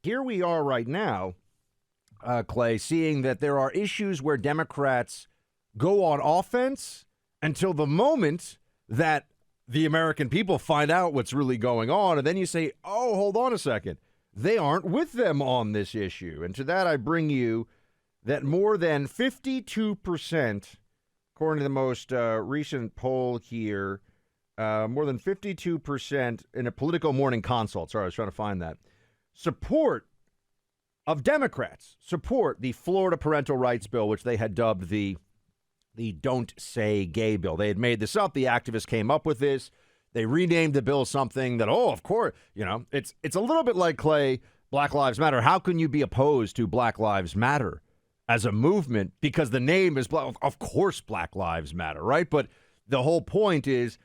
here we are right now, Clay, seeing that there are issues where Democrats go on offense until the moment that the American people find out what's really going on. And then you say, oh, hold on a second. They aren't with them on this issue. And to that, I bring you that more than 52%, according to the most recent poll here, more than 52% in a Politico Morning Consult, sorry, I was trying to find that, support of Democrats support the Florida Parental Rights Bill, which they had dubbed the Don't Say Gay bill. They had made this up. The activists came up with this. They renamed the bill something that, of course, it's a little bit like, Clay, Black Lives Matter. How can you be opposed to Black Lives Matter as a movement? Because the name is Black. Of course, Black Lives Matter, right? But the whole point is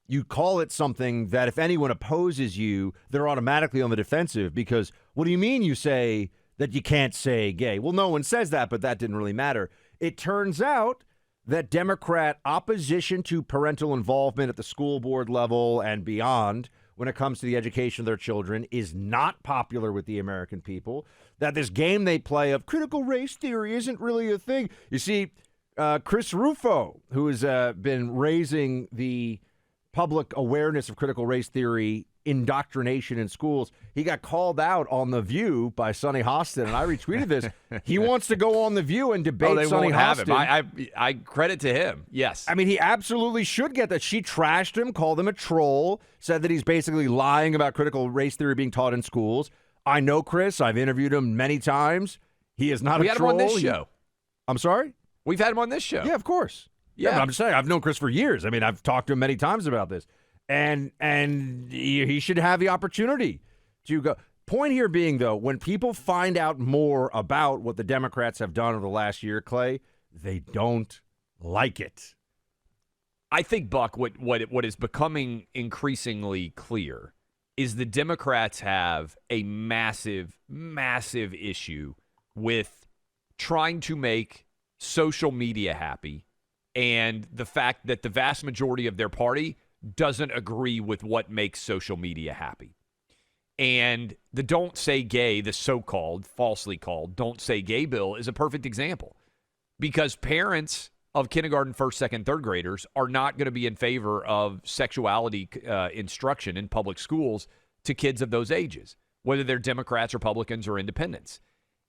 you call it something that if anyone opposes you, they're automatically on the defensive because what do you mean you say that you can't say gay? Well, no one says that, but that didn't really matter. It turns out that Democrat opposition to parental involvement at the school board level and beyond when it comes to the education of their children is not popular with the American people, that this game they play of critical race theory isn't really a thing. You see, Chris Rufo, who has been raising the public awareness of critical race theory indoctrination in schools, he got called out on The View by Sonny Hostin, and I retweeted this. He wants to go on The View and debate Sonny Hostin. I credit to him, yes. I mean, he absolutely should get that. She trashed him, called him a troll, said that he's basically lying about critical race theory being taught in schools. I know Chris. I've interviewed him many times. He is not a troll. We had him on this show. I'm sorry? We've had him on this show. Yeah, of course. Yeah, but I'm just saying, I've known Chris for years. I mean, I've talked to him many times about this. And he should have the opportunity to go. Point here being, though, when people find out more about what the Democrats have done over the last year, Clay, they don't like it. I think, Buck, what is becoming increasingly clear is the Democrats have a massive, massive issue with trying to make social media happy and the fact that the vast majority of their party doesn't agree with what makes social media happy. And the Don't Say Gay, the so-called, falsely called, Don't Say Gay bill is a perfect example because parents of kindergarten, first, second, third graders are not going to be in favor of sexuality instruction in public schools to kids of those ages, whether they're Democrats, Republicans, or independents.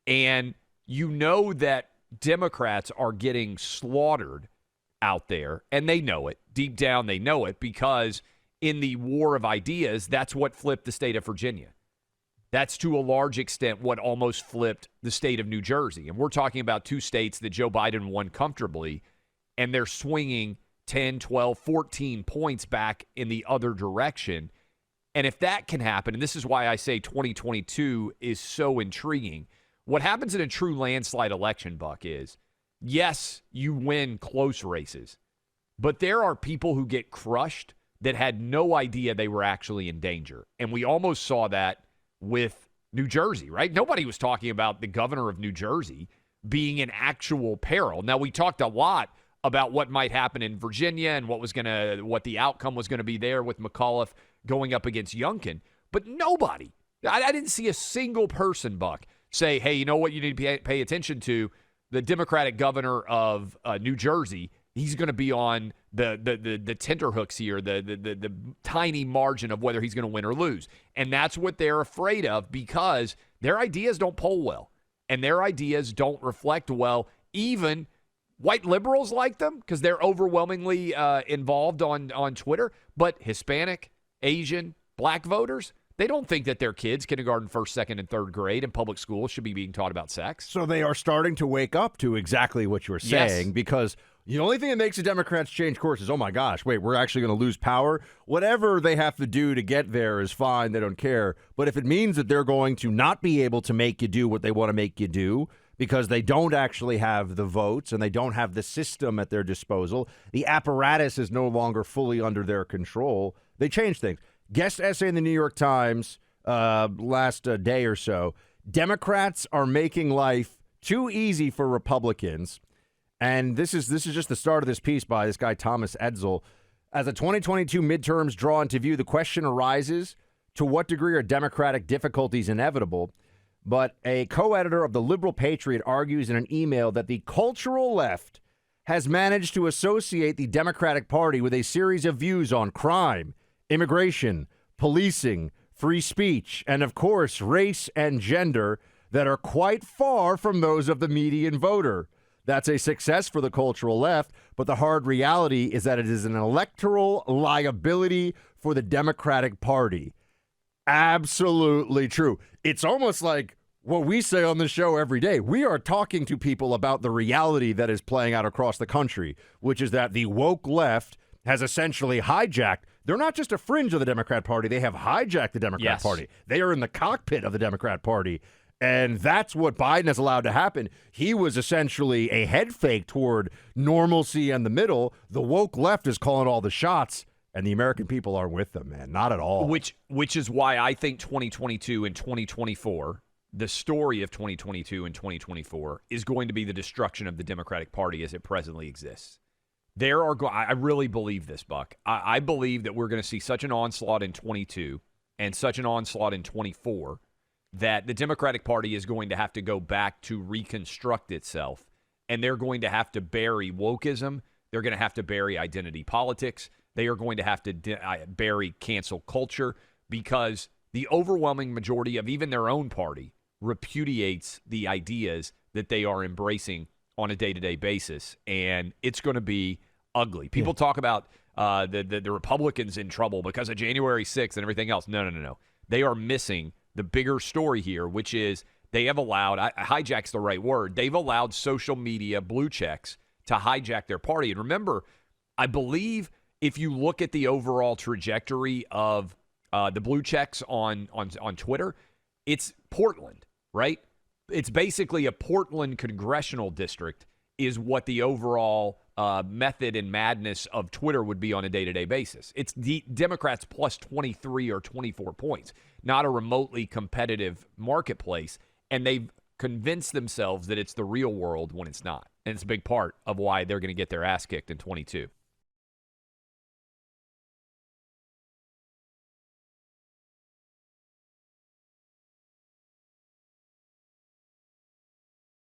And you know that Democrats are getting slaughtered out there, and they know it. Deep down, they know it because in the war of ideas, that's what flipped the state of Virginia. That's to a large extent what almost flipped the state of New Jersey. And we're talking about two states that Joe Biden won comfortably, and they're swinging 10, 12, 14 points back in the other direction. And if that can happen, and this is why I say 2022 is so intriguing, what happens in a true landslide election, Buck, is yes, you win close races, but there are people who get crushed that had no idea they were actually in danger. And we almost saw that with New Jersey, right? Nobody was talking about the governor of New Jersey being in actual peril. Now, we talked a lot about what might happen in Virginia and what the outcome was going to be there with McAuliffe going up against Youngkin, but nobody, I didn't see a single person, Buck, say, hey, you know what you need to pay attention to? The Democratic governor of New Jersey, he's going to be on the tenterhooks here, the tiny margin of whether he's going to win or lose. And that's what they're afraid of because their ideas don't poll well and their ideas don't reflect well. Even white liberals like them because they're overwhelmingly involved on Twitter. But Hispanic, Asian, black voters, they don't think that their kids, kindergarten, first, second, and third grade in public schools, should be being taught about sex. So they are starting to wake up to exactly what you're saying because the only thing that makes the Democrats change course is, oh, my gosh, wait, we're actually going to lose power. Whatever they have to do to get there is fine. They don't care. But if it means that they're going to not be able to make you do what they want to make you do because they don't actually have the votes and they don't have the system at their disposal, the apparatus is no longer fully under their control, they change things. Guest essay in the New York Times last day or so. Democrats are making life too easy for Republicans. And this is just the start of this piece by this guy, Thomas Edsel. As the 2022 midterms draw into view, the question arises, to what degree are Democratic difficulties inevitable? but a co-editor of the Liberal Patriot argues in an email that the cultural left has managed to associate the Democratic Party with a series of views on crime, immigration, policing, free speech, and, of course, race and gender that are quite far from those of the median voter. That's a success for the cultural left, but the hard reality is that it is an electoral liability for the Democratic Party. Absolutely true. It's almost like what we say on the show every day. We are talking to people about the reality that is playing out across the country, which is that the woke left has essentially hijacked. They're not just a fringe of the Democrat Party. They have hijacked the Democrat Party. They are in the cockpit of the Democrat Party. And that's what Biden has allowed to happen. He was essentially a head fake toward normalcy and the middle. The woke left is calling all the shots, and the American people are with them, man. Not at all. Which is why I think 2022 and 2024, the story of 2022 and 2024, is going to be the destruction of the Democratic Party as it presently exists. I really believe this, Buck. I believe that we're going to see such an onslaught in 22 and such an onslaught in 24 that the Democratic Party is going to have to go back to reconstruct itself, and they're going to have to bury wokeism. They're going to have to bury identity politics. They are going to have to bury cancel culture, because the overwhelming majority of even their own party repudiates the ideas that they are embracing on a day-to-day basis, and it's going to be ugly. People talk about the Republicans in trouble because of January 6th and everything else. No. They are missing the bigger story here, which is they have allowed, hijack's the right word, they've allowed social media blue checks to hijack their party. And remember, I believe if you look at the overall trajectory of the blue checks on Twitter, it's Portland, right? It's basically a Portland congressional district is what the overall method and madness of Twitter would be on a day-to-day basis. It's the Democrats plus 23 or 24 points, not a remotely competitive marketplace. And they've convinced themselves that it's the real world when it's not. And it's a big part of why they're going to get their ass kicked in 22.